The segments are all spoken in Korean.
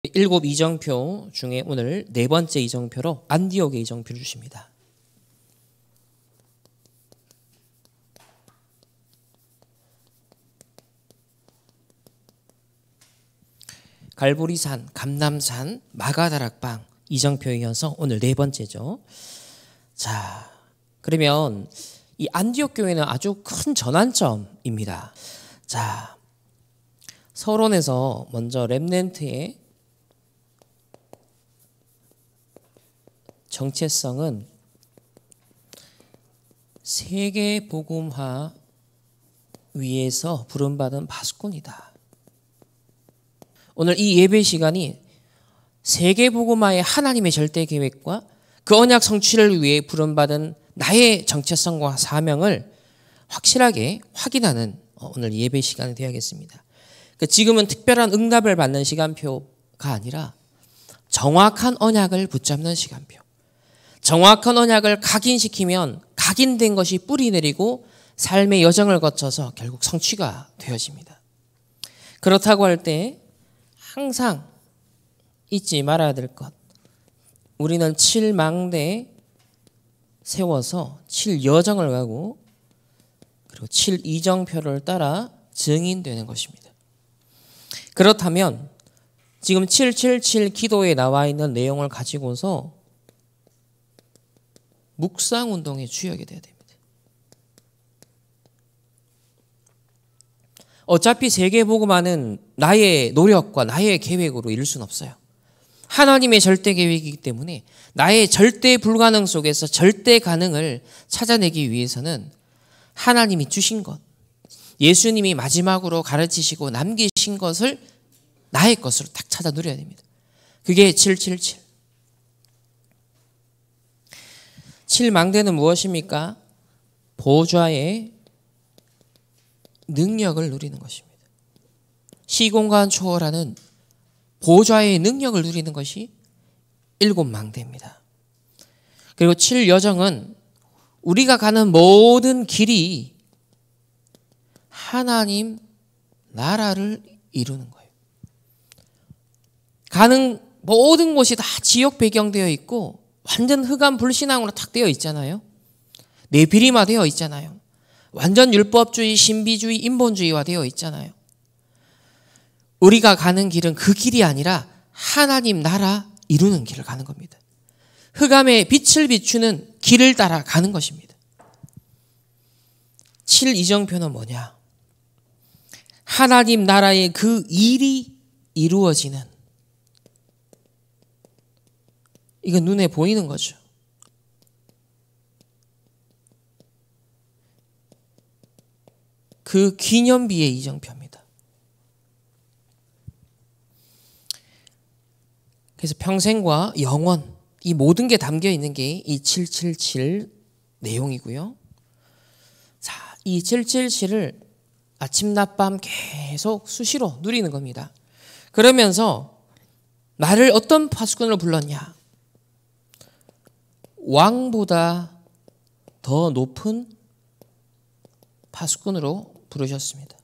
일곱 이정표 중에 오늘 네 번째 이정표로 안디옥의 이정표를 주십니다. 갈보리산, 감남산, 마가다락방 이정표에 이어서 오늘 네 번째죠. 자, 그러면 이 안디옥 교회는 아주 큰 전환점입니다. 자, 서론에서 먼저 렘넌트의 정체성은 세계 복음화 위에서 부름받은 파수꾼이다. 오늘 이 예배 시간이 세계 복음화의 하나님의 절대 계획과 그 언약 성취를 위해 부름받은 나의 정체성과 사명을 확실하게 확인하는 오늘 예배 시간이 되어야겠습니다. 지금은 특별한 응답을 받는 시간표가 아니라 정확한 언약을 붙잡는 시간표. 정확한 언약을 각인시키면 각인된 것이 뿌리 내리고 삶의 여정을 거쳐서 결국 성취가 되어집니다. 그렇다고 할 때 항상 잊지 말아야 될 것. 우리는 7망대 세워서 7여정을 가고 그리고 7이정표를 따라 증인되는 것입니다. 그렇다면 지금 777 기도에 나와 있는 내용을 가지고서 묵상운동의 주역이 되어야 됩니다. 어차피 세계복음화는 나의 노력과 나의 계획으로 이룰 수는 없어요. 하나님의 절대 계획이기 때문에 나의 절대 불가능 속에서 절대 가능을 찾아내기 위해서는 하나님이 주신 것, 예수님이 마지막으로 가르치시고 남기신 것을 나의 것으로 딱 찾아 누려야 됩니다. 그게 777. 7망대는 무엇입니까? 보좌의 능력을 누리는 것입니다. 시공간 초월하는 보좌의 능력을 누리는 것이 7망대입니다. 그리고 7여정은 우리가 가는 모든 길이 하나님 나라를 이루는 거예요. 가는 모든 곳이 다 지역 배경되어 있고 완전 흑암 불신앙으로 탁 되어 있잖아요. 내비리마 되어 있잖아요. 완전 율법주의, 신비주의, 인본주의화 되어 있잖아요. 우리가 가는 길은 그 길이 아니라 하나님 나라 이루는 길을 가는 겁니다. 흑암에 빛을 비추는 길을 따라 가는 것입니다. 7이정표는 뭐냐? 하나님 나라의 그 일이 이루어지는, 이건 눈에 보이는 거죠. 그 기념비의 이정표입니다. 그래서 평생과 영원, 이 모든 게 담겨 있는 게 이 777 내용이고요. 자, 이 777을 아침 낮밤 계속 수시로 누리는 겁니다. 그러면서 나를 어떤 파수꾼으로 불렀냐? 왕보다 더 높은 파수꾼으로 부르셨습니다.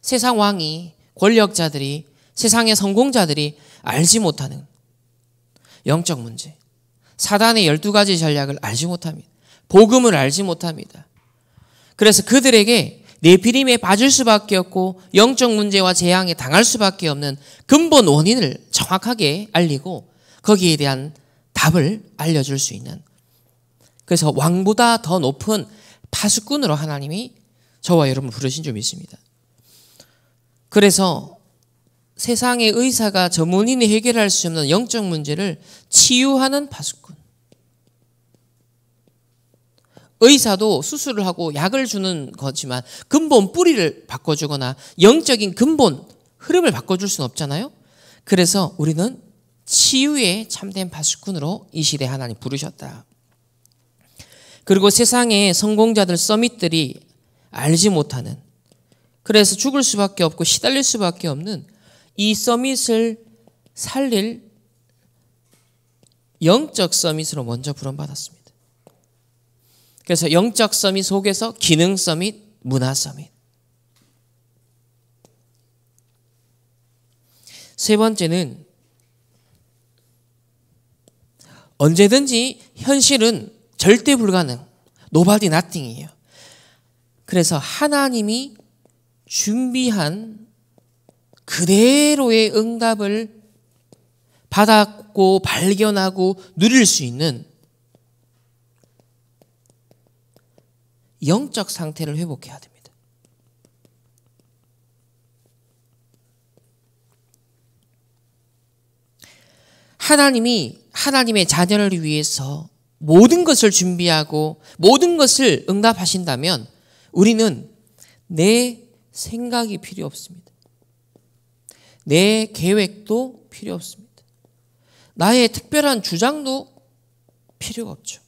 세상 왕이, 권력자들이, 세상의 성공자들이 알지 못하는 영적 문제, 사단의 12가지 전략을 알지 못합니다. 복음을 알지 못합니다. 그래서 그들에게 네피림에 빠질 수밖에 없고 영적 문제와 재앙에 당할 수밖에 없는 근본 원인을 정확하게 알리고 거기에 대한 답을 알려줄 수 있는, 그래서 왕보다 더 높은 파수꾼으로 하나님이 저와 여러분 부르신 줄 믿습니다. 그래서 세상의 의사가 전문인이 해결할 수 없는 영적 문제를 치유하는 파수꾼. 의사도 수술을 하고 약을 주는 거지만 근본 뿌리를 바꿔주거나 영적인 근본 흐름을 바꿔줄 수는 없잖아요. 그래서 우리는 치유에 참된 파수꾼으로 이 시대에 하나님 부르셨다. 그리고 세상의 성공자들, 서밋들이 알지 못하는, 그래서 죽을 수밖에 없고 시달릴 수밖에 없는 이 서밋을 살릴 영적 서밋으로 먼저 부름받았습니다. 그래서 영적 서밋 속에서 기능 서밋, 문화 서밋. 세 번째는 언제든지 현실은 절대 불가능. Nobody nothing이에요. 그래서 하나님이 준비한 그대로의 응답을 받았고 발견하고 누릴 수 있는 영적 상태를 회복해야 됩니다. 하나님이 하나님의 자녀를 위해서 모든 것을 준비하고 모든 것을 응답하신다면 우리는 내 생각이 필요 없습니다. 내 계획도 필요 없습니다. 나의 특별한 주장도 필요가 없죠.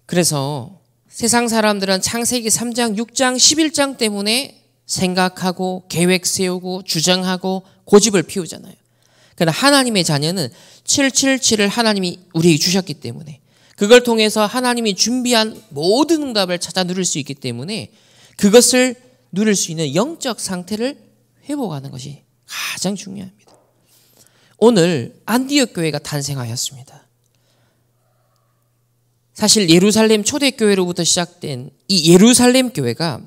그래서 세상 사람들은 창세기 3장, 6장, 11장 때문에 생각하고 계획 세우고 주장하고 고집을 피우잖아요. 그러나 하나님의 자녀는 777을 하나님이 우리에게 주셨기 때문에 그걸 통해서 하나님이 준비한 모든 응답을 찾아 누릴 수 있기 때문에 그것을 누릴 수 있는 영적 상태를 회복하는 것이 가장 중요합니다. 오늘 안디옥 교회가 탄생하였습니다. 사실 예루살렘 초대교회로부터 시작된 이 예루살렘 교회가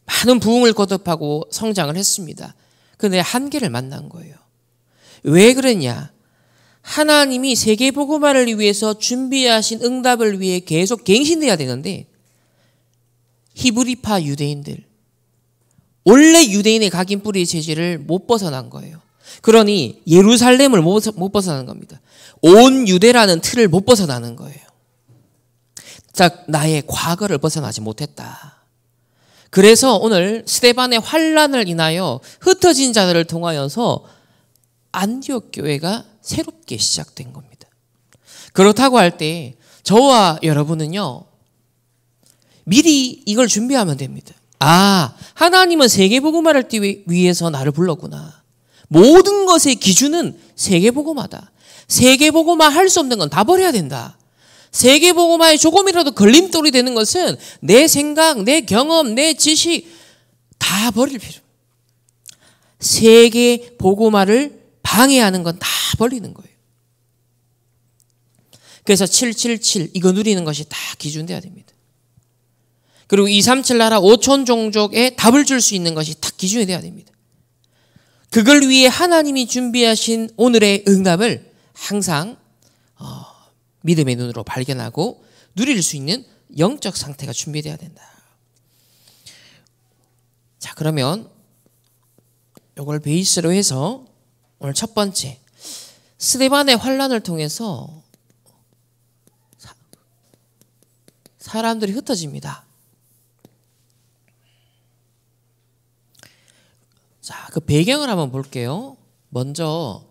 많은 부흥을 거듭하고 성장을 했습니다. 그런데 한계를 만난 거예요. 왜 그러냐? 하나님이 세계복음화를 위해서 준비하신 응답을 위해 계속 갱신돼야 되는데 히브리파 유대인들, 원래 유대인의 각인 뿌리 체질을 못 벗어난 거예요. 그러니 예루살렘을 못 벗어나는 겁니다. 온 유대라는 틀을 못 벗어나는 거예요. 자, 나의 과거를 벗어나지 못했다. 그래서 오늘 스데반의 환란을 인하여 흩어진 자들을 통하여서 안디옥 교회가 새롭게 시작된 겁니다. 그렇다고 할 때 저와 여러분은요, 미리 이걸 준비하면 됩니다. 아, 하나님은 세계복음화를 위해서 나를 불렀구나. 모든 것의 기준은 세계복음화다. 세계복음화 할 수 없는 건 다 버려야 된다. 세계복음화에 조금이라도 걸림돌이 되는 것은 내 생각, 내 경험, 내 지식 다 버릴 필요. 세계복음화를 방해하는 건 다 버리는 거예요. 그래서 777 이거 누리는 것이 다 기준돼야 됩니다. 그리고 237 나라 5천 종족에 답을 줄 수 있는 것이 다 기준이 돼야 됩니다. 그걸 위해 하나님이 준비하신 오늘의 응답을 항상 믿음의 눈으로 발견하고 누릴 수 있는 영적 상태가 준비돼야 된다. 자, 그러면 이걸 베이스로 해서 오늘 첫 번째, 스데반의 환란을 통해서 사람들이 흩어집니다. 자, 그 배경을 한번 볼게요. 먼저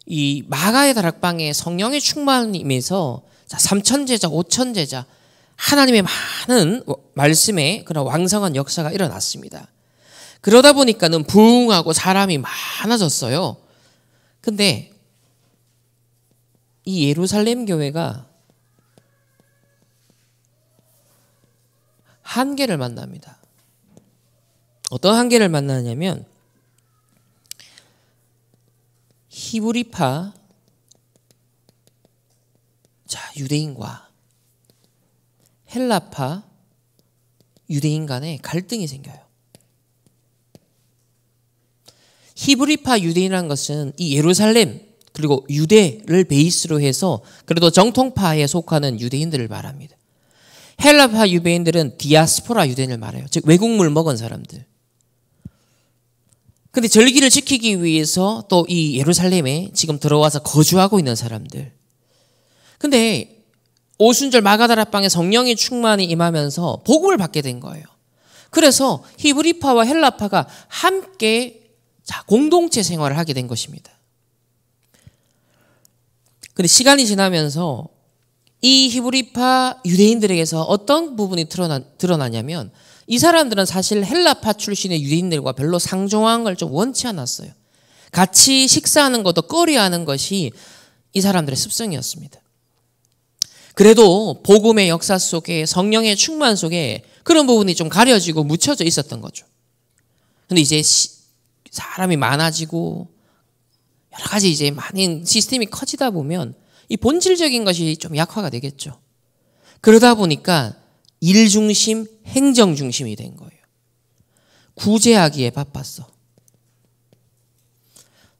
이 마가의 다락방에 성령의 충만임에서 3천 제자, 5천 제자, 하나님의 많은 말씀에 그런 왕성한 역사가 일어났습니다. 그러다 보니까는 부흥하고 사람이 많아졌어요. 근데 이 예루살렘 교회가 한계를 만납니다. 어떤 한계를 만나냐면 히브리파 유대인과 헬라파 유대인 간에 갈등이 생겨요. 히브리파 유대인이라는 것은 이 예루살렘 그리고 유대를 베이스로 해서 그래도 정통파에 속하는 유대인들을 말합니다. 헬라파 유대인들은 디아스포라 유대인을 말해요. 즉 외국물 먹은 사람들. 근데 절기를 지키기 위해서 또 이 예루살렘에 지금 들어와서 거주하고 있는 사람들. 근데 오순절 마가다락방에 성령의 충만이 임하면서 복음을 받게 된 거예요. 그래서 히브리파와 헬라파가 함께 공동체 생활을 하게 된 것입니다. 근데 시간이 지나면서 이 히브리파 유대인들에게서 어떤 부분이 드러나냐면 이 사람들은 사실 헬라파 출신의 유대인들과 별로 상종한 걸 좀 원치 않았어요. 같이 식사하는 것도 꺼려하는 것이 이 사람들의 습성이었습니다. 그래도 복음의 역사 속에 성령의 충만 속에 그런 부분이 좀 가려지고 묻혀져 있었던 거죠. 근데 이제 사람이 많아지고 여러 가지 이제 많은 시스템이 커지다 보면 이 본질적인 것이 좀 약화가 되겠죠. 그러다 보니까 일 중심, 행정 중심이 된 거예요. 구제하기에 바빴어.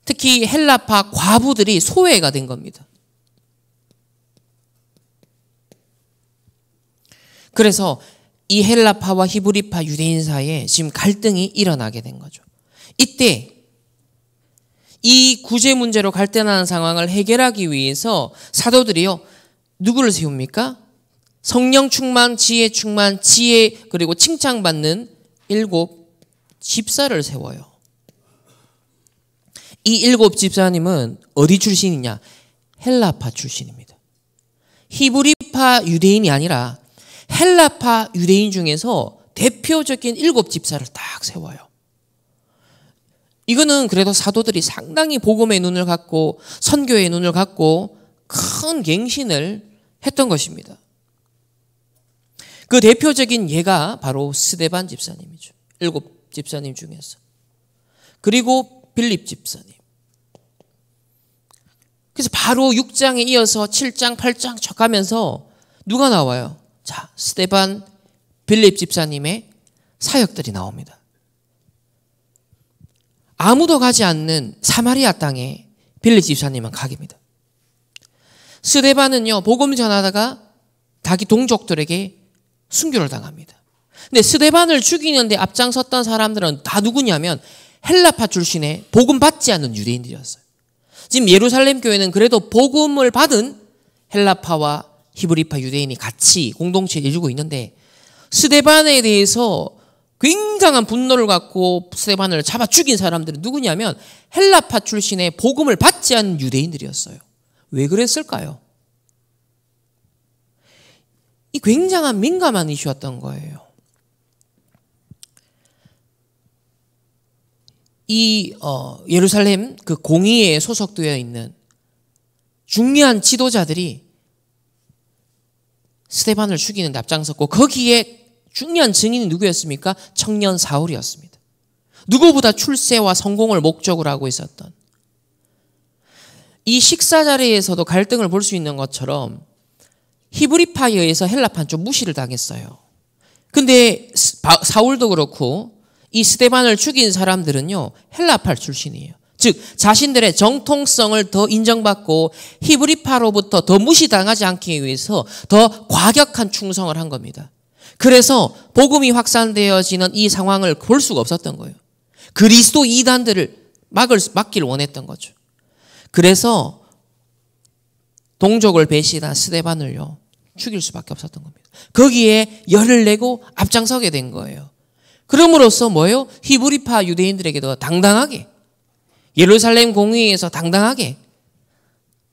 특히 헬라파 과부들이 소외가 된 겁니다. 그래서 이 헬라파와 히브리파 유대인 사이에 지금 갈등이 일어나게 된 거죠. 이때 이 구제 문제로 갈등하는 상황을 해결하기 위해서 사도들이요, 누구를 세웁니까? 성령 충만, 지혜 그리고 칭찬받는 7 집사를 세워요. 이 7 집사님은 어디 출신이냐? 헬라파 출신입니다. 히브리파 유대인이 아니라 헬라파 유대인 중에서 대표적인 7 집사를 딱 세워요. 이거는 그래도 사도들이 상당히 복음의 눈을 갖고 선교의 눈을 갖고 큰 갱신을 했던 것입니다. 그 대표적인 예가 바로 스데반 집사님이죠. 7 집사님 중에서. 그리고 빌립 집사님. 그래서 바로 6장에 이어서 7장, 8장 쭉 가면서 누가 나와요? 자, 스데반, 빌립 집사님의 사역들이 나옵니다. 아무도 가지 않는 사마리아 땅에 빌립 집사님은 가깁니다. 스데반은요, 복음 전하다가 자기 동족들에게 순교를 당합니다. 근데 스데반을 죽이는데 앞장섰던 사람들은 다 누구냐면 헬라파 출신의 복음 받지 않는 유대인들이었어요. 지금 예루살렘 교회는 그래도 복음을 받은 헬라파와 히브리파 유대인이 같이 공동체를 이루고 있는데 스데반에 대해서 굉장한 분노를 갖고 스데반을 잡아 죽인 사람들은 누구냐면 헬라파 출신의 복음을 받지 않는 유대인들이었어요. 왜 그랬을까요? 이 굉장한 민감한 이슈였던 거예요. 이 예루살렘 그 공의회에 소속되어 있는 중요한 지도자들이 스데반을 죽이는 데 앞장섰고 거기에 중요한 증인이 누구였습니까? 청년 사울이었습니다. 누구보다 출세와 성공을 목적으로 하고 있었던. 이 식사 자리에서도 갈등을 볼 수 있는 것처럼 히브리파에 의해서 헬라파는 좀 무시를 당했어요. 근데 사울도 그렇고 이 스데반을 죽인 사람들은요, 헬라파 출신이에요. 즉 자신들의 정통성을 더 인정받고 히브리파로부터 더 무시당하지 않기 위해서 더 과격한 충성을 한 겁니다. 그래서 복음이 확산되어지는 이 상황을 볼 수가 없었던 거예요. 그리스도 이단들을 막기를 원했던 거죠. 그래서 동족을 배신한 스데반을요, 죽일 수밖에 없었던 겁니다. 거기에 열을 내고 앞장서게 된 거예요. 그럼으로써 뭐예요? 히브리파 유대인들에게도 당당하게 예루살렘 공의회에서 당당하게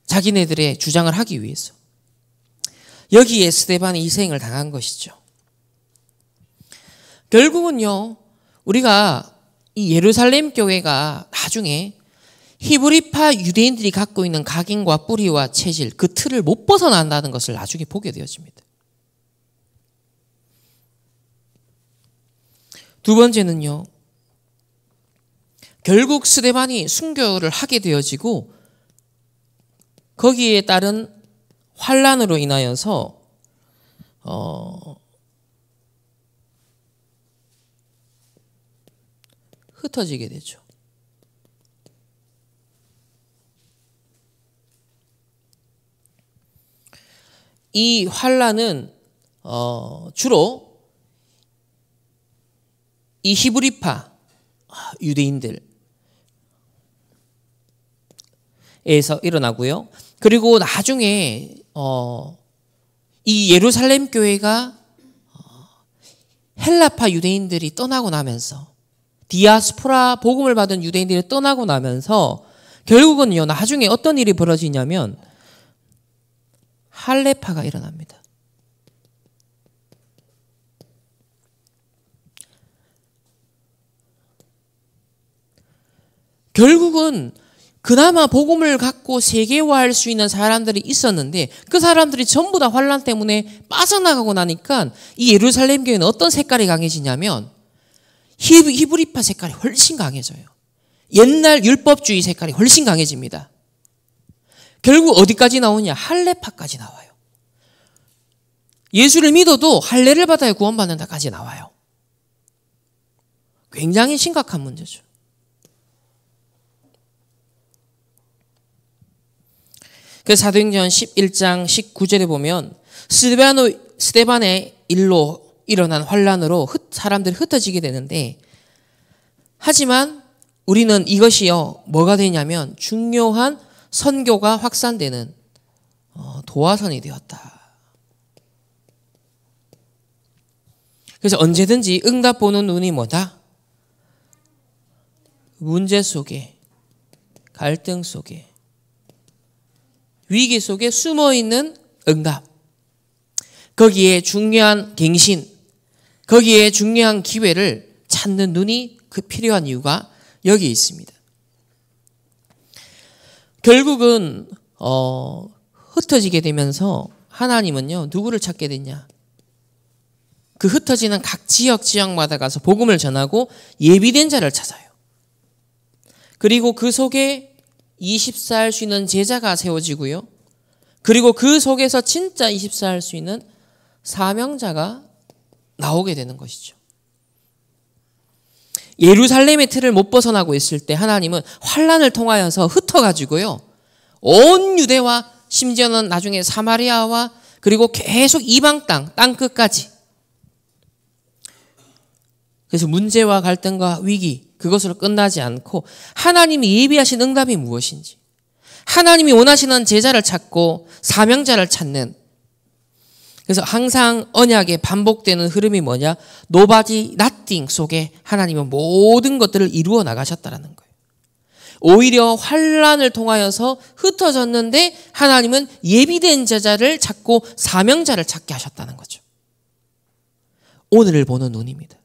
자기네들의 주장을 하기 위해서 여기에 스데반이 희생을 당한 것이죠. 결국은요, 우리가 이 예루살렘 교회가 나중에 히브리파 유대인들이 갖고 있는 각인과 뿌리와 체질, 그 틀을 못 벗어난다는 것을 나중에 보게 되어집니다. 두 번째는요, 결국 스데반이 순교를 하게 되어지고 거기에 따른 환란으로 인하여서 흩어지게 되죠. 이 환란은 주로 이 히브리파 유대인들에서 일어나고요. 그리고 나중에 이 예루살렘 교회가 헬라파 유대인들이 떠나고 나면서 디아스포라 복음을 받은 유대인들이 떠나고 나면서 결국은요, 나중에 어떤 일이 벌어지냐면 할레파가 일어납니다. 결국은 그나마 복음을 갖고 세계화할 수 있는 사람들이 있었는데 그 사람들이 전부 다 환란 때문에 빠져나가고 나니까 이 예루살렘 교회는 어떤 색깔이 강해지냐면 히브리파 색깔이 훨씬 강해져요. 옛날 율법주의 색깔이 훨씬 강해집니다. 결국 어디까지 나오냐? 할례파까지 나와요. 예수를 믿어도 할례를 받아야 구원받는다까지 나와요. 굉장히 심각한 문제죠. 그 사도행전 11장 19절에 보면 스데반의 일로 일어난 환란으로 사람들이 흩어지게 되는데, 하지만 우리는 이것이요 뭐가 되냐면 중요한 선교가 확산되는 도화선이 되었다. 그래서 언제든지 응답 보는 눈이 뭐다? 문제 속에, 갈등 속에, 위기 속에 숨어있는 응답, 거기에 중요한 갱신, 거기에 중요한 기회를 찾는 눈이 필요한 이유가 여기에 있습니다. 결국은 흩어지게 되면서 하나님은요 누구를 찾게 됐냐? 그 흩어지는 각 지역마다 가서 복음을 전하고 예비된 자를 찾아요. 그리고 그 속에 24 할 수 있는 제자가 세워지고요. 그리고 그 속에서 진짜 24 할 수 있는 사명자가 나오게 되는 것이죠. 예루살렘의 틀을 못 벗어나고 있을 때 하나님은 환란을 통하여서 흩어가지고요. 온 유대와 심지어는 나중에 사마리아와 그리고 계속 이방 땅 끝까지. 그래서 문제와 갈등과 위기 그것으로 끝나지 않고 하나님이 예비하신 응답이 무엇인지, 하나님이 원하시는 제자를 찾고 사명자를 찾는, 그래서 항상 언약에 반복되는 흐름이 뭐냐? 노바디 나띵 속에 하나님은 모든 것들을 이루어 나가셨다라는 거예요. 오히려 환란을 통하여서 흩어졌는데 하나님은 예비된 제자를 찾고 사명자를 찾게 하셨다는 거죠. 오늘을 보는 눈입니다.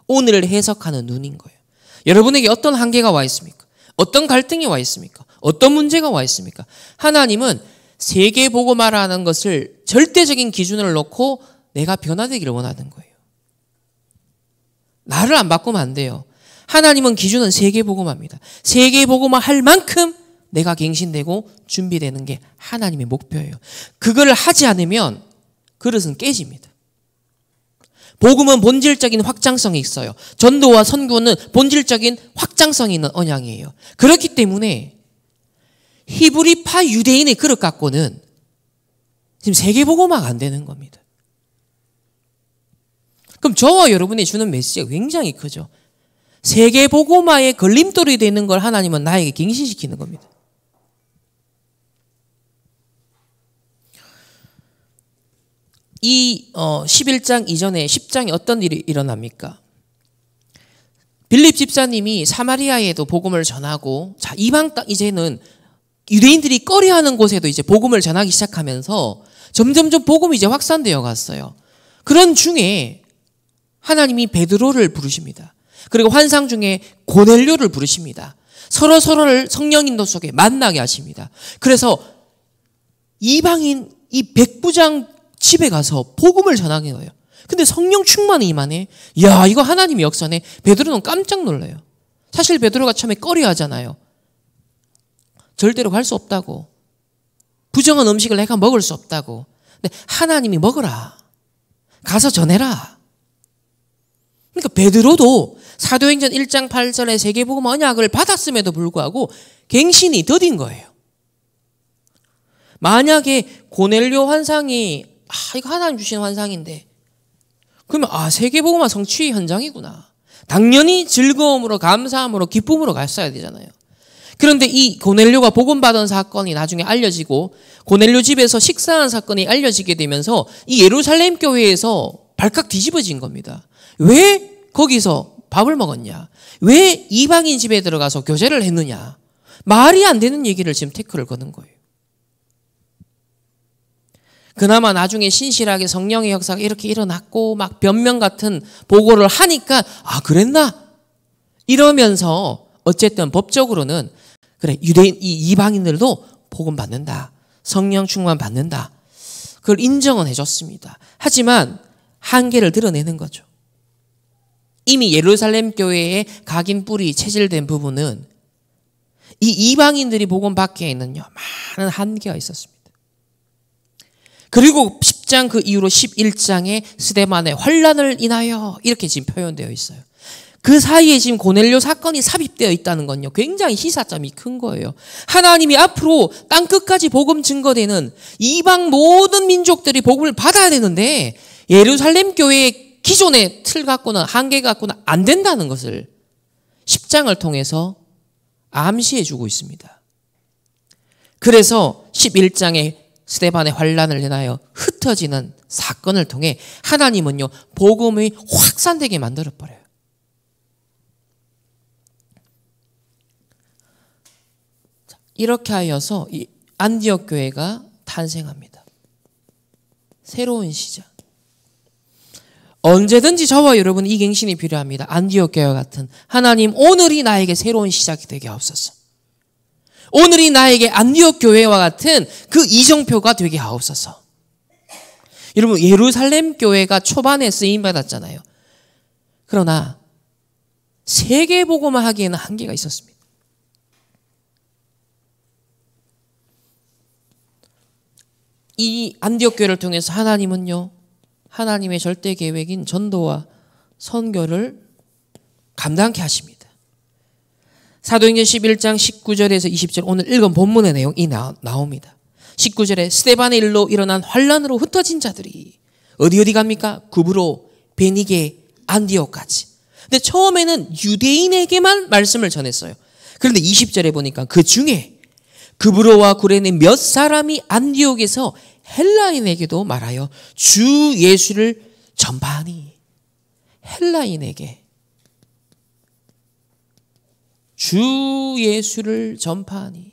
오늘을 해석하는 눈인 거예요. 여러분에게 어떤 한계가 와 있습니까? 어떤 갈등이 와 있습니까? 어떤 문제가 와 있습니까? 하나님은 세계복음화라는 것을 절대적인 기준을 놓고 내가 변화되기를 원하는 거예요. 나를 안 바꾸면 안 돼요. 하나님은 기준은 세계복음화입니다. 세계복음화 할 만큼 내가 갱신되고 준비되는 게 하나님의 목표예요. 그걸 하지 않으면 그릇은 깨집니다. 복음은 본질적인 확장성이 있어요. 전도와 선교는 본질적인 확장성이 있는 언약이에요. 그렇기 때문에 히브리파 유대인의 그릇 갖고는 지금 세계복음화가 안 되는 겁니다. 그럼 저와 여러분이 주는 메시지가 굉장히 크죠. 세계복음화의 걸림돌이 되는 걸 하나님은 나에게 갱신시키는 겁니다. 이 11장 이전에 10장에 어떤 일이 일어납니까? 빌립 집사님이 사마리아에도 복음을 전하고, 자, 이방 땅 이제는 유대인들이 꺼려하는 곳에도 이제 복음을 전하기 시작하면서 점점점 복음이 이제 확산되어 갔어요. 그런 중에 하나님이 베드로를 부르십니다. 그리고 환상 중에 고넬료를 부르십니다. 서로를 성령 인도 속에 만나게 하십니다. 그래서 이방인 이 백부장 집에 가서 복음을 전하게 해요. 근데 성령 충만이 임하네. 야, 이거 하나님의 역사네. 베드로는 깜짝 놀라요. 사실 베드로가 처음에 꺼려하잖아요. 절대로 갈 수 없다고. 부정한 음식을 내가 먹을 수 없다고. 근데 하나님이 먹으라. 가서 전해라. 그러니까 베드로도 사도행전 1장 8절에 세계복음 언약을 받았음에도 불구하고 갱신이 더딘 거예요. 만약에 고넬료 환상이 이거 하나님 주신 환상인데, 그러면 세계복음화 성취 현장이구나. 당연히 즐거움으로 감사함으로 기쁨으로 갔어야 되잖아요. 그런데 이 고넬료가 복음받은 사건이 나중에 알려지고 고넬료 집에서 식사한 사건이 알려지게 되면서 이 예루살렘 교회에서 발칵 뒤집어진 겁니다. 왜 거기서 밥을 먹었냐? 왜 이방인 집에 들어가서 교제를 했느냐? 말이 안 되는 얘기를 지금 태클을 거는 거예요. 그나마 나중에 신실하게 성령의 역사가 이렇게 일어났고 막 변명 같은 보고를 하니까 그랬나? 이러면서 어쨌든 법적으로는 그래, 유대인 이 이방인들도 복음 받는다. 성령 충만 받는다. 그걸 인정은 해줬습니다. 하지만 한계를 드러내는 거죠. 이미 예루살렘 교회의 각인 뿌리 체질된 부분은 이 이방인들이 복음 받기에는요, 많은 한계가 있었습니다. 그리고 10장 그 이후로 11장에 스데반의 환난을 인하여 이렇게 지금 표현되어 있어요. 그 사이에 지금 고넬료 사건이 삽입되어 있다는 건요, 굉장히 시사점이 큰 거예요. 하나님이 앞으로 땅끝까지 복음 증거되는 이방 모든 민족들이 복음을 받아야 되는데 예루살렘 교회의 기존의 틀 갖고는 한계 갖고는 안 된다는 것을 10장을 통해서 암시해 주고 있습니다. 그래서 11장에 스데반의 환난을 인하여 흩어지는 사건을 통해 하나님은요, 복음이 확산되게 만들어버려요. 이렇게 하여서 이 안디옥 교회가 탄생합니다. 새로운 시작. 언제든지 저와 여러분 이 갱신이 필요합니다. 안디옥 교회와 같은 하나님, 오늘이 나에게 새로운 시작이 되게 하옵소서. 오늘이 나에게 안디옥 교회와 같은 그 이정표가 되게 하옵소서. 여러분, 예루살렘 교회가 초반에 쓰임 받았잖아요. 그러나 세계 복음을 하기에는 한계가 있었습니다. 이 안디옥 교회를 통해서 하나님은요, 하나님의 절대 계획인 전도와 선교를 감당케 하십니다. 사도행전 11장 19절에서 20절, 오늘 읽은 본문의 내용이 나옵니다. 19절에 스데반의 일로 일어난 환란으로 흩어진 자들이 어디 갑니까? 구브로, 베니게, 안디옥까지. 근데 처음에는 유대인에게만 말씀을 전했어요. 그런데 20절에 보니까 그 중에 구브로와 구레네 몇 사람이 안디옥에서 헬라인에게도 말하여 주 예수를 전파하니. 헬라인에게 주 예수를 전파하니.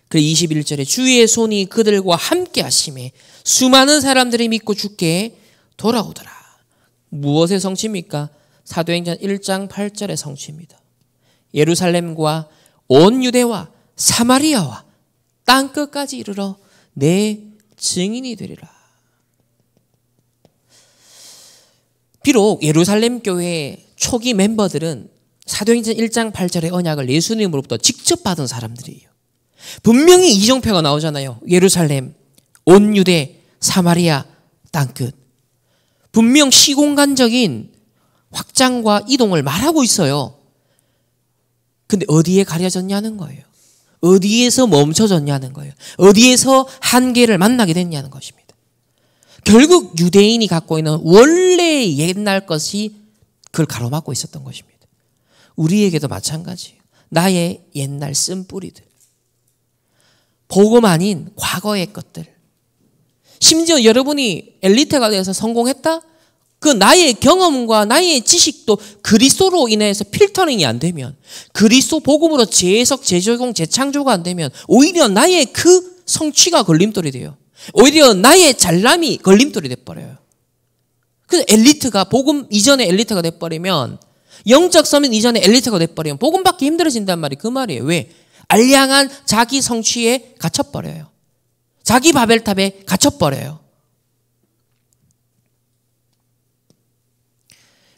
그 21절에 주의 손이 그들과 함께 하심에 수많은 사람들이 믿고 주께 돌아오더라. 무엇의 성취입니까? 사도행전 1장 8절의 성취입니다. 예루살렘과 온 유대와 사마리아와 땅끝까지 이르러 내 증인이 되리라. 비록 예루살렘 교회의 초기 멤버들은 사도행전 1장 8절의 언약을 예수님으로부터 직접 받은 사람들이에요. 분명히 이정표가 나오잖아요. 예루살렘, 온 유대, 사마리아, 땅끝. 분명 시공간적인 확장과 이동을 말하고 있어요. 근데 어디에 가려졌냐는 거예요. 어디에서 멈춰졌냐는 거예요. 어디에서 한계를 만나게 됐냐는 것입니다. 결국 유대인이 갖고 있는 원래 옛날 것이 그걸 가로막고 있었던 것입니다. 우리에게도 마찬가지예요. 나의 옛날 쓴뿌리들. 복음 아닌 과거의 것들. 심지어 여러분이 엘리트가 되어서 성공했다? 그 나의 경험과 나의 지식도 그리스도로 인해서 필터링이 안 되면, 그리스도 복음으로 재해석, 재적용, 재창조가 안 되면 오히려 나의 그 성취가 걸림돌이 돼요. 오히려 나의 잘남이 걸림돌이 돼버려요. 그래서 엘리트가 복음 이전에 엘리트가 돼버리면, 영적 서밋 이전에 엘리트가 돼버리면 복음 받기 힘들어진단 말이 그 말이에요. 왜? 알량한 자기 성취에 갇혀버려요. 자기 바벨탑에 갇혀버려요.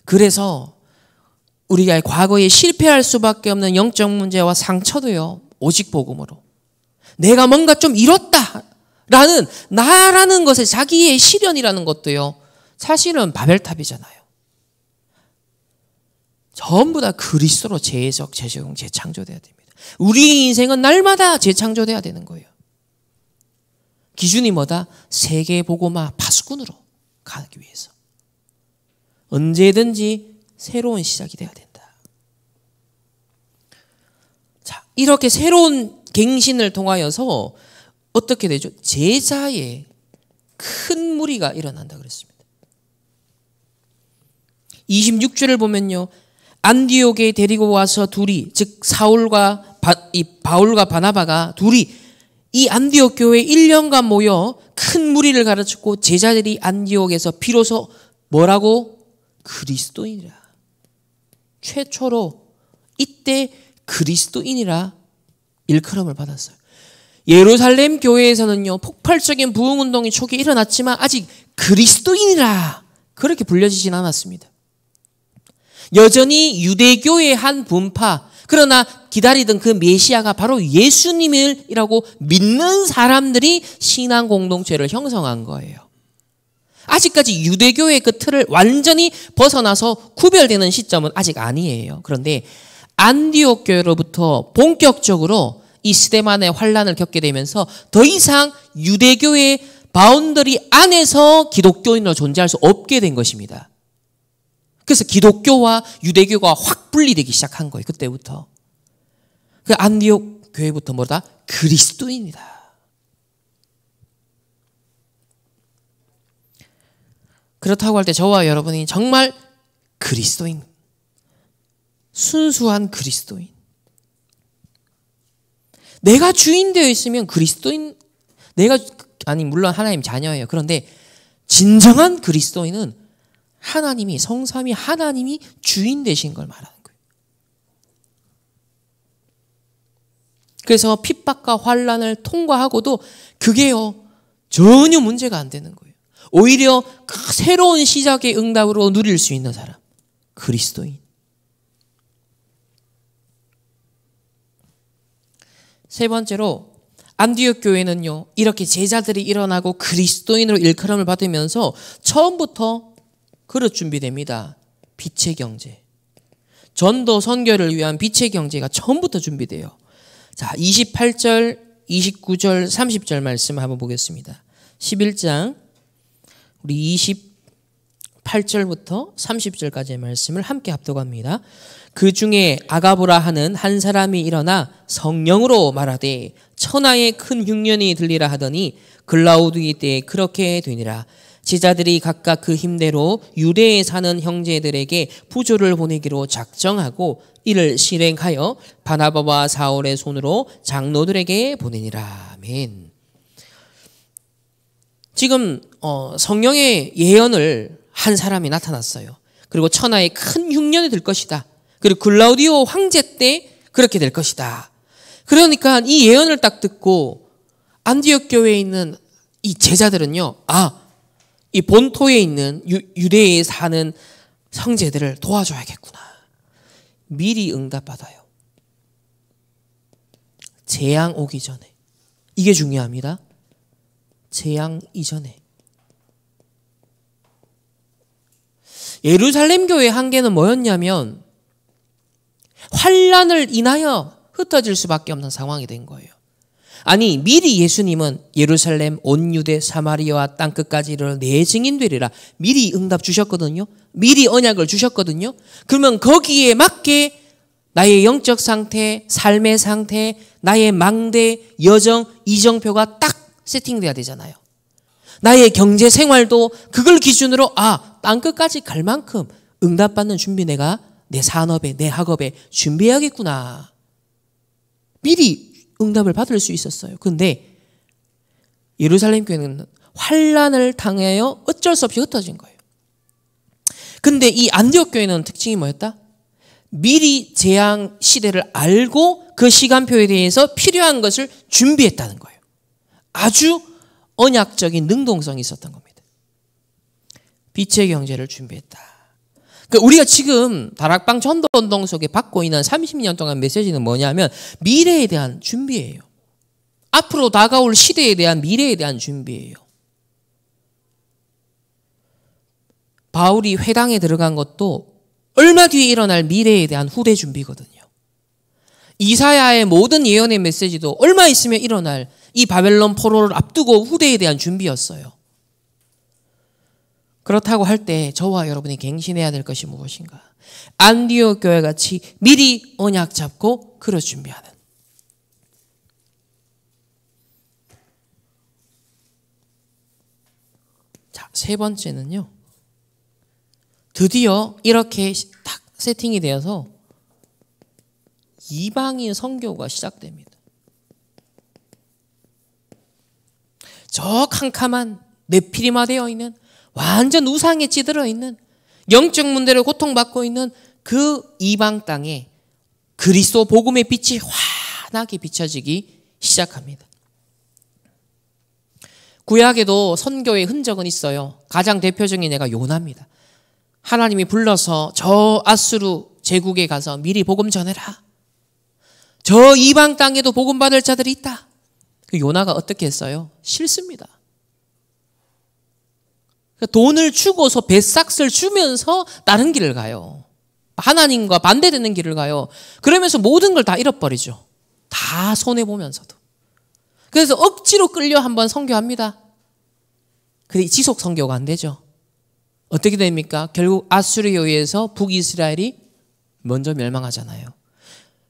그래서 우리가 과거에 실패할 수밖에 없는 영적 문제와 상처도요, 오직 복음으로. 내가 뭔가 좀 이뤘다라는 나라는 것에 자기의 시련이라는 것도요, 사실은 바벨탑이잖아요. 전부 다 그리스도로 재해석, 재적용, 재창조돼야 됩니다. 우리의 인생은 날마다 재창조돼야 되는 거예요. 기준이 뭐다? 세계 복음화 파수꾼으로 가기 위해서. 언제든지 새로운 시작이 돼야 된다. 자, 이렇게 새로운 갱신을 통하여서 어떻게 되죠? 제자의 큰 무리가 일어난다 그랬습니다. 26절을 보면요, 안디옥에 데리고 와서 둘이, 즉 사울과 바울과 바나바가 둘이 이 안디옥 교회에 1년간 모여 큰 무리를 가르쳤고, 제자들이 안디옥에서 비로소 뭐라고? 그리스도인이라. 최초로 이때 그리스도인이라 일컬음을 받았어요. 예루살렘 교회에서는요, 폭발적인 부흥운동이 초기에 일어났지만 아직 그리스도인이라 그렇게 불려지진 않았습니다. 여전히 유대교의 한 분파, 그러나 기다리던 그 메시아가 바로 예수님이라고 믿는 사람들이 신앙 공동체를 형성한 거예요. 아직까지 유대교의 그 틀을 완전히 벗어나서 구별되는 시점은 아직 아니에요. 그런데 안디옥 교회로부터 본격적으로 이 스데반의 환란을 겪게 되면서 더 이상 유대교의 바운더리 안에서 기독교인으로 존재할 수 없게 된 것입니다. 그래서 기독교와 유대교가 확 분리되기 시작한 거예요. 그때부터. 그 안디옥 교회부터 뭐다? 그리스도인이다. 그렇다고 할 때 저와 여러분이 정말 그리스도인, 순수한 그리스도인, 내가 주인 되어 있으면 그리스도인, 물론 하나님 자녀예요. 그런데 진정한 그리스도인은 하나님이, 성삼위 하나님이 주인 되신 걸 말하는 거예요. 그래서 핍박과 환란을 통과하고도 그게요, 전혀 문제가 안 되는 거예요. 오히려 그 새로운 시작의 응답으로 누릴 수 있는 사람, 그리스도인. 세 번째로 안디옥 교회는요, 이렇게 제자들이 일어나고 그리스도인으로 일컬음을 받으면서 처음부터 그릇 준비됩니다. 빛의 경제. 전도 선교를 위한 빛의 경제가 처음부터 준비돼요. 자, 28절, 29절, 30절 말씀 한번 보겠습니다. 11장 우리 28절부터 30절까지의 말씀을 함께 합독합니다. 그 중에 아가보라 하는 한 사람이 일어나 성령으로 말하되 천하의 큰 흉년이 들리라 하더니 글라우디이 때에 그렇게 되니라. 제자들이 각각 그 힘대로 유대에 사는 형제들에게 부조를 보내기로 작정하고 이를 실행하여 바나바와 사울의 손으로 장로들에게 보내니라. 아멘. 지금 성령의 예언을 한 사람이 나타났어요. 그리고 천하에 큰 흉년이 들 것이다. 그리고 글라우디오 황제 때 그렇게 될 것이다. 그러니까 이 예언을 딱 듣고 안디옥 교회에 있는 이 제자들은요, 이 본토에 있는 유대에 사는 형제들을 도와줘야겠구나. 미리 응답받아요. 재앙 오기 전에. 이게 중요합니다. 재앙 이전에. 예루살렘 교회의 한계는 뭐였냐면 환란을 인하여 흩어질 수밖에 없는 상황이 된 거예요. 아니, 미리 예수님은 예루살렘 온 유대 사마리아와 땅끝까지 이르러 내 증인 되리라 미리 응답 주셨거든요. 미리 언약을 주셨거든요. 그러면 거기에 맞게 나의 영적 상태, 삶의 상태, 나의 망대, 여정, 이정표가 딱 세팅돼야 되잖아요. 나의 경제 생활도 그걸 기준으로 땅끝까지 갈 만큼 응답받는 준비 내가 내 산업에, 내 학업에 준비해야겠구나. 미리 응답을 받을 수 있었어요. 그런데 예루살렘 교회는 환란을 당하여 어쩔 수 없이 흩어진 거예요. 근데 이 안디옥 교회는 특징이 뭐였다? 미리 재앙 시대를 알고 그 시간표에 대해서 필요한 것을 준비했다는 거예요. 아주 언약적인 능동성이 있었던 겁니다. 빛의 경제를 준비했다. 그러니까 우리가 지금 다락방 전도운동 속에 받고 있는 30년 동안 메시지는 뭐냐면 미래에 대한 준비예요. 앞으로 다가올 시대에 대한 미래에 대한 준비예요. 바울이 회당에 들어간 것도 얼마 뒤에 일어날 미래에 대한 후대 준비거든요. 이사야의 모든 예언의 메시지도 얼마 있으면 일어날 이 바벨론 포로를 앞두고 후대에 대한 준비였어요. 그렇다고 할 때 저와 여러분이 갱신해야 될 것이 무엇인가? 안디옥 교회 같이 미리 언약 잡고 그릇 준비하는. 자, 세 번째는요. 드디어 이렇게 딱 세팅이 되어서 이방인 선교가 시작됩니다. 저 캄캄한 네피림화되어 있는 완전 우상에 찌들어 있는 영적 문제를 고통받고 있는 그 이방 땅에 그리스도 복음의 빛이 환하게 비춰지기 시작합니다. 구약에도 선교의 흔적은 있어요. 가장 대표적인 예가 요나입니다. 하나님이 불러서 저 아수르 제국에 가서 미리 복음 전해라. 저 이방 땅에도 복음 받을 자들이 있다. 그 요나가 어떻게 했어요? 싫습니다. 돈을 주고서 배삭을 주면서 다른 길을 가요. 하나님과 반대되는 길을 가요. 그러면서 모든 걸 다 잃어버리죠. 다 손해보면서도. 그래서 억지로 끌려 한번 선교합니다. 근데 지속 선교가 안 되죠. 어떻게 됩니까? 결국 아수르에 의해서 북이스라엘이 먼저 멸망하잖아요.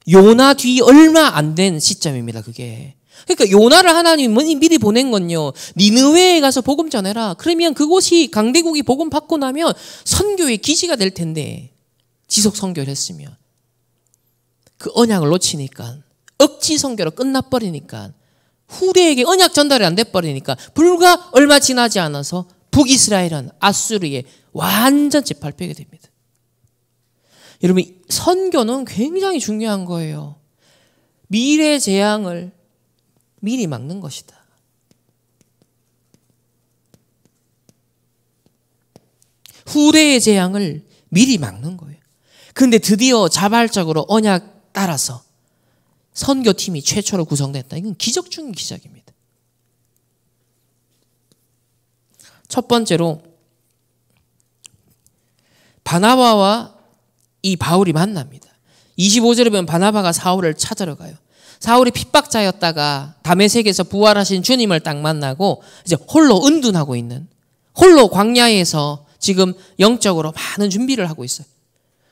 요나 뒤 얼마 안 된 시점입니다. 그게. 그러니까 요나를 하나님이 미리 보낸 건요. 니느웨에 가서 복음 전해라. 그러면 그곳이 강대국이 복음 받고 나면 선교의 기지가 될 텐데 지속 선교를 했으면 그 언약을 놓치니까 억지 선교로 끝나버리니까 후대에게 언약 전달이 안 돼버리니까 불과 얼마 지나지 않아서 북이스라엘은 아수르에 완전 짓밟히게 됩니다. 여러분 선교는 굉장히 중요한 거예요. 미래 재앙을 미리 막는 것이다. 후대의 재앙을 미리 막는 거예요. 그런데 드디어 자발적으로 언약 따라서 선교팀이 최초로 구성됐다. 이건 기적 중의 기적입니다. 첫 번째로 바나바와 이 바울이 만납니다. 25절에 보면 바나바가 사울을 찾으러 가요. 사울이 핍박자였다가 다메섹에서 부활하신 주님을 딱 만나고 이제 홀로 은둔하고 있는, 홀로 광야에서 지금 영적으로 많은 준비를 하고 있어요.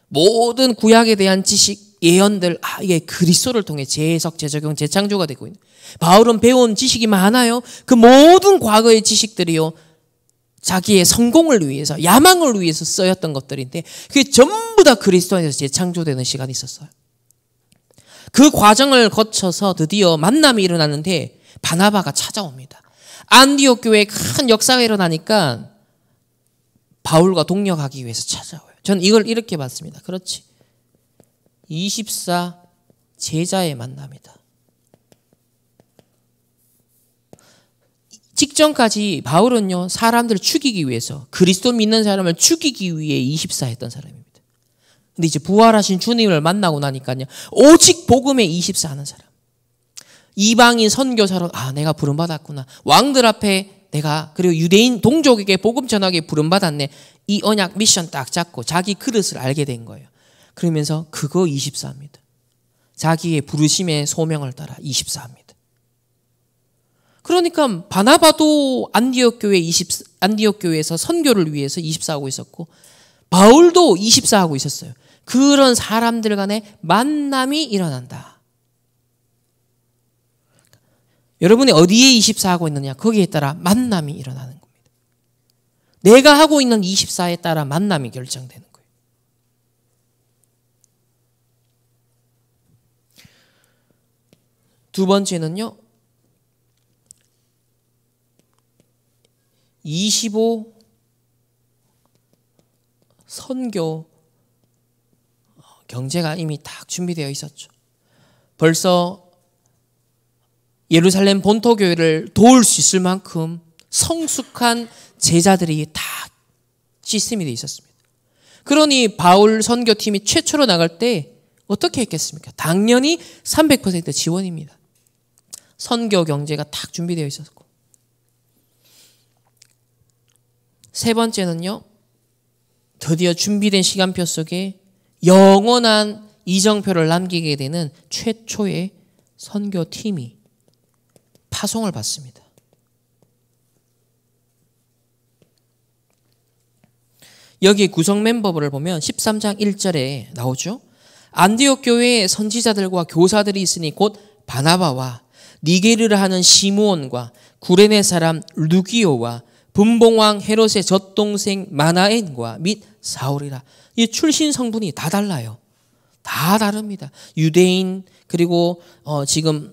모든 구약에 대한 지식, 예언들, 이게 그리스도를 통해 재해석, 재적용, 재창조가 되고 있는. 바울은 배운 지식이 많아요. 그 모든 과거의 지식들이요, 자기의 성공을 위해서, 야망을 위해서 쓰였던 것들인데 그게 전부 다 그리스도 안에서 재창조되는 시간이 있었어요. 그 과정을 거쳐서 드디어 만남이 일어나는데 바나바가 찾아옵니다. 안디옥 교회에 큰 역사가 일어나니까 바울과 동력하기 위해서 찾아와요. 저는 이걸 이렇게 봤습니다. 그렇지. 24 제자의 만남이다. 직전까지 바울은요, 사람들을 죽이기 위해서, 그리스도 믿는 사람을 죽이기 위해 24 했던 사람입니다. 근데 이제 부활하신 주님을 만나고 나니까요, 오직 복음에 24 하는 사람. 이방인 선교사로, 내가 부름받았구나. 왕들 앞에 내가, 그리고 유대인 동족에게 복음 전하게 부름받았네. 이 언약 미션 딱 잡고 자기 그릇을 알게 된 거예요. 그러면서 그거 24입니다. 자기의 부르심의 소명을 따라 24입니다. 그러니까 바나바도 안디옥 교회에서 선교를 위해서 24하고 있었고 바울도 24하고 있었어요. 그런 사람들 간의 만남이 일어난다. 여러분이 어디에 24하고 있느냐, 거기에 따라 만남이 일어나는 겁니다. 내가 하고 있는 24에 따라 만남이 결정되는 거예요. 두 번째는요, 25 선교 경제가 이미 딱 준비되어 있었죠. 벌써 예루살렘 본토교회를 도울 수 있을 만큼 성숙한 제자들이 다 시스템이 되어 있었습니다. 그러니 바울 선교팀이 최초로 나갈 때 어떻게 했겠습니까? 당연히 300% 지원입니다. 선교 경제가 딱 준비되어 있었고. 세 번째는요, 드디어 준비된 시간표 속에 영원한 이정표를 남기게 되는 최초의 선교팀이 파송을 받습니다. 여기 구성 멤버를 보면 13장 1절에 나오죠. 안디옥 교회에 선지자들과 교사들이 있으니 곧 바나바와 니게르를 하는 시므온과 구레네 사람 루기오와 분봉왕 헤롯의 젖동생 마나엔과 및 사울이라. 이 출신 성분이 다 달라요. 다 다릅니다. 유대인, 그리고 지금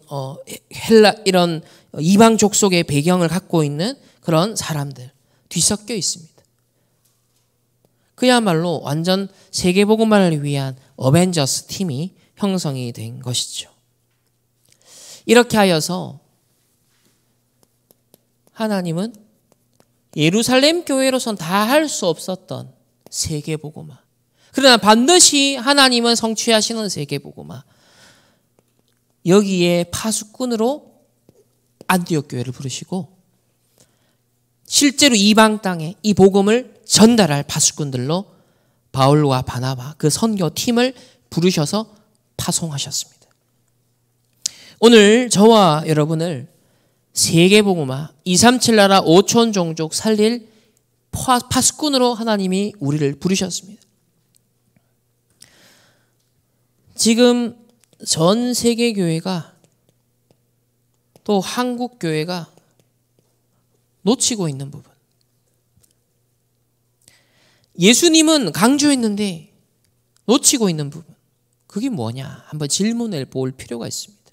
헬라, 이런 이방 족속의 배경을 갖고 있는 그런 사람들 뒤섞여 있습니다. 그야말로 완전 세계복음화를 위한 어벤져스 팀이 형성이 된 것이죠. 이렇게 하여서 하나님은 예루살렘 교회로선 다 할 수 없었던 세계복음화. 그러나 반드시 하나님은 성취하시는 세계복음화. 여기에 파수꾼으로 안디옥 교회를 부르시고 실제로 이방 땅에 이 복음을 전달할 파수꾼들로 바울과 바나바 그 선교팀을 부르셔서 파송하셨습니다. 오늘 저와 여러분을 세계복음화 237 나라 5천 종족 살릴 파수꾼으로 하나님이 우리를 부르셨습니다. 지금 전 세계 교회가 또 한국 교회가 놓치고 있는 부분. 예수님은 강조했는데 놓치고 있는 부분. 그게 뭐냐? 한번 질문을 볼 필요가 있습니다.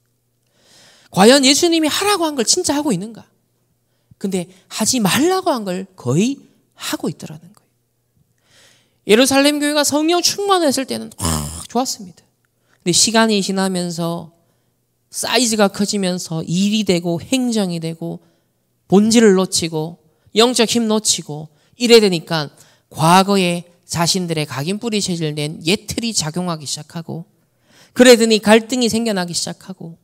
과연 예수님이 하라고 한 걸 진짜 하고 있는가? 근데 하지 말라고 한 걸 거의 하고 있더라는 거예요. 예루살렘 교회가 성령 충만했을 때는 좋았습니다. 근데 시간이 지나면서 사이즈가 커지면서 일이 되고 행정이 되고 본질을 놓치고 영적 힘 놓치고 이래 되니까 과거에 자신들의 각인뿌리 체질된 옛 틀이 작용하기 시작하고 그래 되니 갈등이 생겨나기 시작하고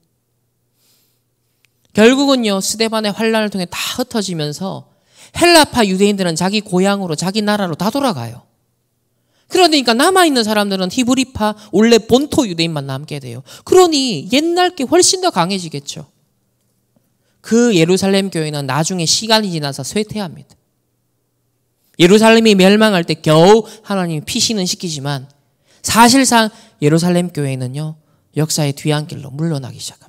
결국은요 스데반의 환란을 통해 다 흩어지면서 헬라파 유대인들은 자기 고향으로 자기 나라로 다 돌아가요. 그러니까 남아있는 사람들은 히브리파 원래 본토 유대인만 남게 돼요. 그러니 옛날 게 훨씬 더 강해지겠죠. 그 예루살렘 교회는 나중에 시간이 지나서 쇠퇴합니다. 예루살렘이 멸망할 때 겨우 하나님이 피신은 시키지만 사실상 예루살렘 교회는요 역사의 뒤안길로 물러나기 시작합니다.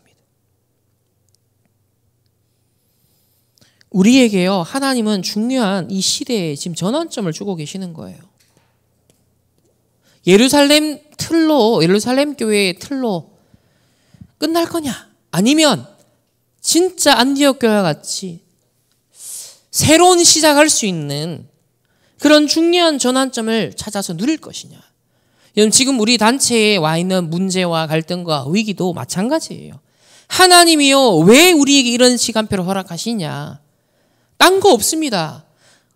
우리에게요 하나님은 중요한 이 시대에 지금 전환점을 주고 계시는 거예요. 예루살렘 교회의 틀로 끝날 거냐? 아니면 진짜 안디옥 교회와 같이 새로운 시작할 수 있는 그런 중요한 전환점을 찾아서 누릴 것이냐? 지금 우리 단체에 와 있는 문제와 갈등과 위기도 마찬가지예요. 하나님이요 왜 우리에게 이런 시간표를 허락하시냐? 딴 거 없습니다.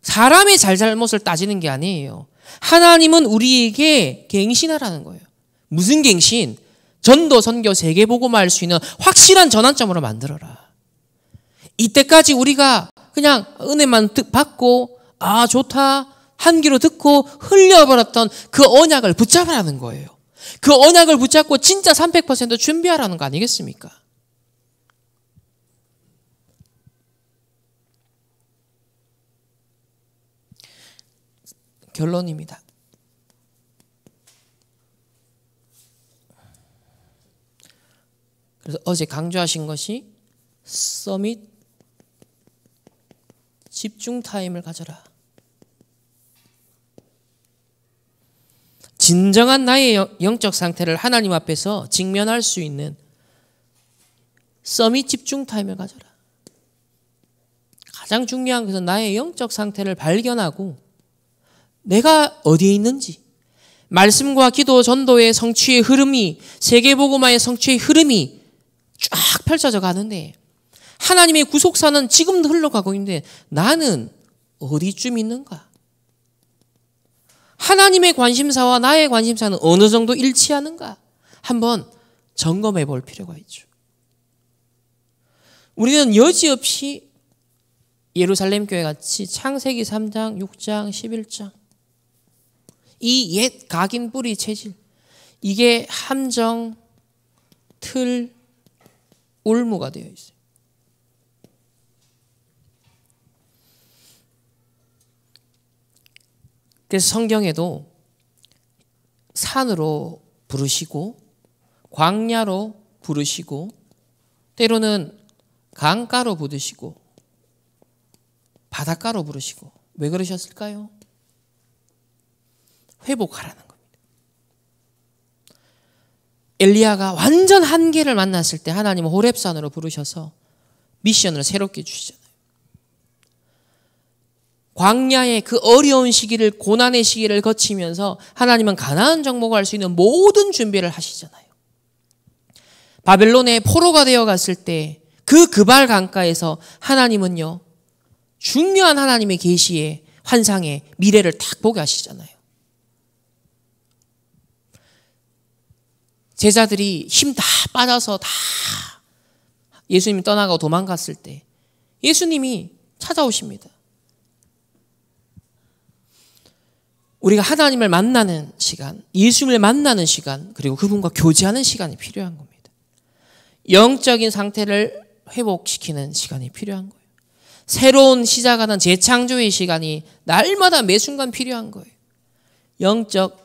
사람의 잘잘못을 따지는 게 아니에요. 하나님은 우리에게 갱신하라는 거예요. 무슨 갱신? 전도, 선교, 세계복음화 할 수 있는 확실한 전환점으로 만들어라. 이때까지 우리가 그냥 은혜만 받고 아 좋다 한 귀로 듣고 흘려버렸던 그 언약을 붙잡으라는 거예요. 그 언약을 붙잡고 진짜 300% 준비하라는 거 아니겠습니까? 결론입니다. 그래서 어제 강조하신 것이 서밋 집중 타임을 가져라. 진정한 나의 영적 상태를 하나님 앞에서 직면할 수 있는 서밋 집중 타임을 가져라. 가장 중요한 것은 나의 영적 상태를 발견하고 내가 어디에 있는지 말씀과 기도, 전도의 성취의 흐름이 세계복음화의 성취의 흐름이 쫙 펼쳐져 가는데 하나님의 구속사는 지금도 흘러가고 있는데 나는 어디쯤 있는가? 하나님의 관심사와 나의 관심사는 어느 정도 일치하는가? 한번 점검해 볼 필요가 있죠. 우리는 여지없이 예루살렘 교회 같이 창세기 3장, 6장, 11장 이 옛 각인 뿌리 체질 이게 함정, 틀, 올무가 되어 있어요. 그래서 성경에도 산으로 부르시고 광야로 부르시고 때로는 강가로 부르시고 바닷가로 부르시고 왜 그러셨을까요? 회복하라는 겁니다. 엘리야가 완전 한계를 만났을 때 하나님은 호렙산으로 부르셔서 미션을 새롭게 주시잖아요. 광야의 그 어려운 시기를 고난의 시기를 거치면서 하나님은 가나안 정복할 수 있는 모든 준비를 하시잖아요. 바벨론의 포로가 되어 갔을 때 그 그발 강가에서 하나님은요 중요한 하나님의 계시의 환상의 미래를 딱 보게 하시잖아요. 제자들이 힘 다 빠져서 다 예수님이 떠나가고 도망갔을 때 예수님이 찾아오십니다. 우리가 하나님을 만나는 시간, 예수님을 만나는 시간, 그리고 그분과 교제하는 시간이 필요한 겁니다. 영적인 상태를 회복시키는 시간이 필요한 거예요. 새로운 시작하는 재창조의 시간이 날마다 매 순간 필요한 거예요. 영적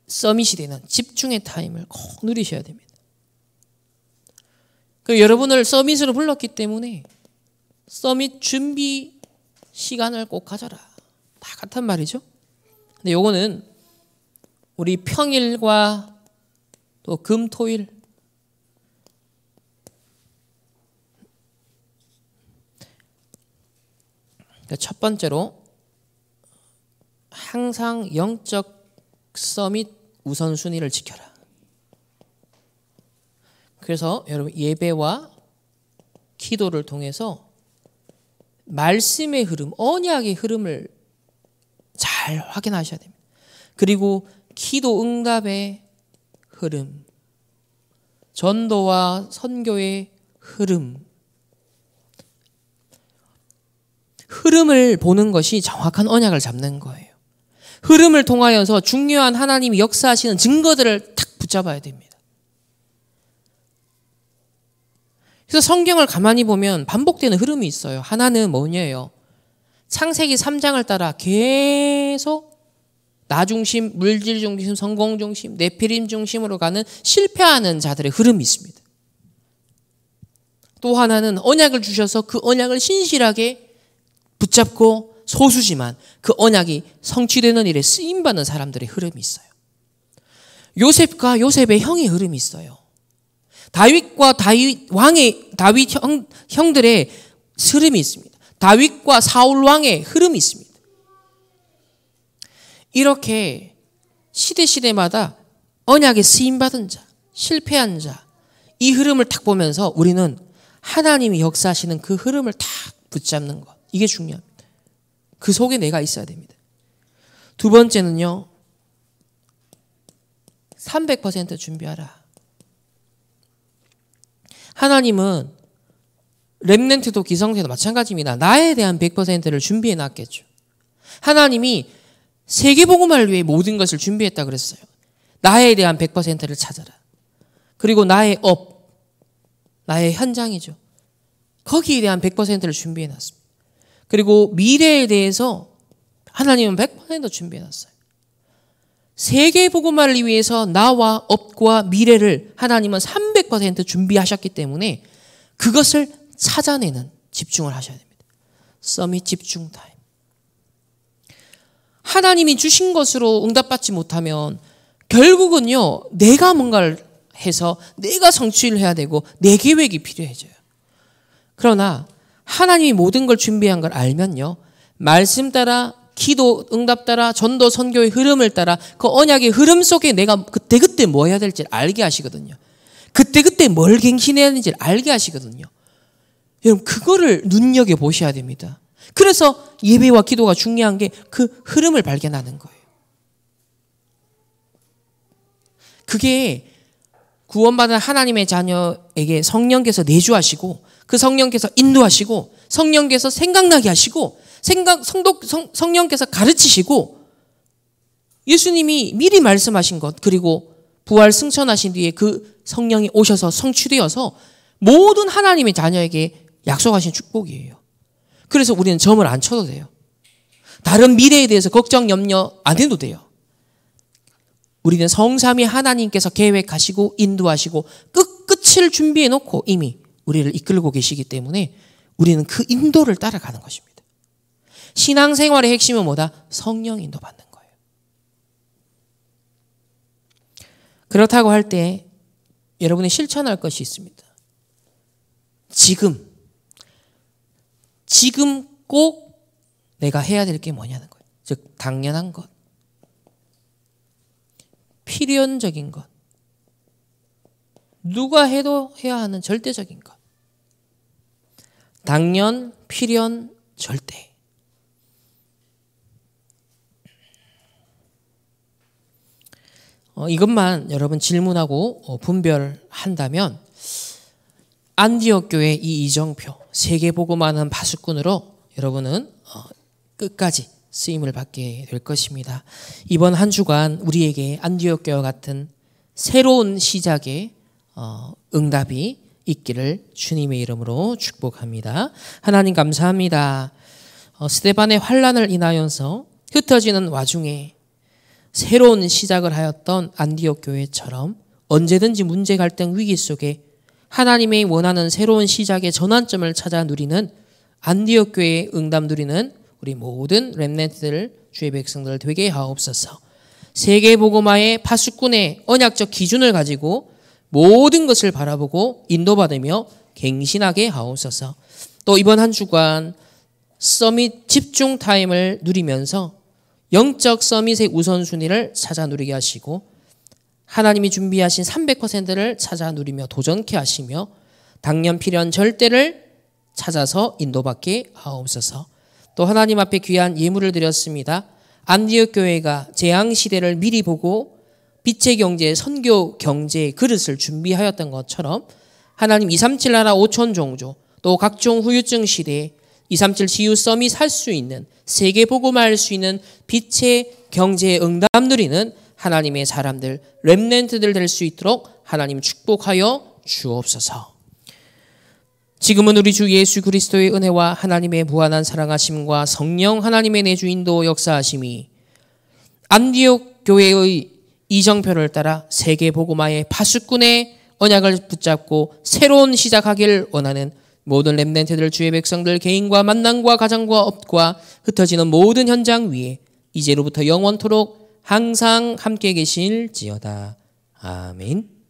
서밋이 되는 집중의 타임을 꼭 누리셔야 됩니다. 여러분을 서밋으로 불렀기 때문에 서밋 준비 시간을 꼭 가져라. 다 같단 말이죠. 근데 요거는 우리 평일과 또 금, 토일 첫 번째로 항상 영적 서밋 우선순위를 지켜라. 그래서 여러분 예배와 기도를 통해서 말씀의 흐름, 언약의 흐름을 잘 확인하셔야 됩니다. 그리고 기도 응답의 흐름, 전도와 선교의 흐름을 보는 것이 정확한 언약을 잡는 거예요. 흐름을 통하여서 중요한 하나님이 역사하시는 증거들을 탁 붙잡아야 됩니다. 그래서 성경을 가만히 보면 반복되는 흐름이 있어요. 하나는 뭐냐요? 창세기 3장을 따라 계속 나 중심, 물질 중심, 성공 중심, 네피림 중심으로 가는 실패하는 자들의 흐름이 있습니다. 또 하나는 언약을 주셔서 그 언약을 신실하게 붙잡고 소수지만 그 언약이 성취되는 일에 쓰임받는 사람들의 흐름이 있어요. 요셉과 요셉의 형의 흐름이 있어요. 다윗과 다윗 형들의 흐름이 있습니다. 다윗과 사울 왕의 흐름이 있습니다. 이렇게 시대마다 언약에 쓰임받은 자, 실패한 자, 이 흐름을 딱 보면서 우리는 하나님이 역사하시는 그 흐름을 딱 붙잡는 것. 이게 중요합니다. 그 속에 내가 있어야 됩니다. 두 번째는요. 300% 준비하라. 하나님은 렘넌트도 기성세도 마찬가지입니다. 나에 대한 100%를 준비해 놨겠죠. 하나님이 세계복음을 위해 모든 것을 준비했다 그랬어요. 나에 대한 100%를 찾아라. 그리고 나의 나의 현장이죠. 거기에 대한 100%를 준비해 놨습니다. 그리고 미래에 대해서 하나님은 100% 준비해 놨어요. 세계복음화를 위해서 나와 업과 미래를 하나님은 300% 준비하셨기 때문에 그것을 찾아내는 집중을 하셔야 됩니다. 서밋 집중 타임. 하나님이 주신 것으로 응답받지 못하면 결국은요, 내가 뭔가를 해서 내가 성취를 해야 되고 내 계획이 필요해져요. 그러나 하나님이 모든 걸 준비한 걸 알면요, 말씀 따라 기도 응답 따라 전도 선교의 흐름을 따라 그 언약의 흐름 속에 내가 그때그때 뭐 해야 될지 알게 하시거든요. 그때그때 뭘 갱신해야 하는지 알게 하시거든요. 여러분 그거를 눈여겨보셔야 됩니다. 그래서 예배와 기도가 중요한 게 그 흐름을 발견하는 거예요. 그게 구원받은 하나님의 자녀에게 성령께서 내주하시고 그 성령께서 인도하시고 성령께서 생각나게 하시고 성령께서 가르치시고 예수님이 미리 말씀하신 것 그리고 부활 승천하신 뒤에 그 성령이 오셔서 성취되어서 모든 하나님의 자녀에게 약속하신 축복이에요. 그래서 우리는 점을 안 쳐도 돼요. 다른 미래에 대해서 걱정 염려 안 해도 돼요. 우리는 성삼위 하나님께서 계획하시고 인도하시고 끝을 준비해 놓고 이미 우리를 이끌고 계시기 때문에 우리는 그 인도를 따라가는 것입니다. 신앙생활의 핵심은 뭐다? 성령 인도 받는 거예요. 그렇다고 할 때 여러분이 실천할 것이 있습니다. 지금 꼭 내가 해야 될 게 뭐냐는 거예요. 즉 당연한 것, 필연적인 것, 누가 해도 해야 하는 절대적인 것. 당연, 필연, 절대. 이것만 여러분 질문하고 분별한다면 안디옥 교회 이 이정표 세계복음하는 파수꾼으로 여러분은 끝까지 쓰임을 받게 될 것입니다. 이번 한 주간 우리에게 안디옥 교회와 같은 새로운 시작의 응답이 있기를 주님의 이름으로 축복합니다. 하나님 감사합니다. 스데반의 환난을 인하여서 흩어지는 와중에 새로운 시작을 하였던 안디옥 교회처럼 언제든지 문제, 갈등, 위기 속에 하나님의 원하는 새로운 시작의 전환점을 찾아 누리는 안디옥 교회의 응답 누리는 우리 모든 렘넌트들, 주의 백성들 되게 하옵소서. 세계복음화의 파수꾼의 언약적 기준을 가지고 모든 것을 바라보고 인도받으며 갱신하게 하옵소서. 또 이번 한 주간 서밋 집중 타임을 누리면서 영적 서밋의 우선순위를 찾아 누리게 하시고 하나님이 준비하신 300%를 찾아 누리며 도전케 하시며 당년 필연 절대를 찾아서 인도받게 하옵소서. 또 하나님 앞에 귀한 예물을 드렸습니다. 안디옥 교회가 재앙시대를 미리 보고 빛의 경제, 선교 경제의 그릇을 준비하였던 것처럼 하나님 237 나라 5천 종조 또 각종 후유증 시대에 237 지유 서밋 할 수 있는 세계 복음화할 수 있는 빛의 경제의 응답 누리는 하나님의 사람들 렘넌트들 될 수 있도록 하나님 축복하여 주옵소서. 지금은 우리 주 예수 그리스도의 은혜와 하나님의 무한한 사랑하심과 성령 하나님의 내주인도 역사하심이 안디옥 교회의 이정표를 따라 세계 복음화의 파수꾼의 언약을 붙잡고 새로운 시작하길 원하는 모든 렘넌트들 주의 백성들 개인과 만남과 가정과 업과 흩어지는 모든 현장 위에 이제로부터 영원토록 항상 함께 계실지어다. 아멘.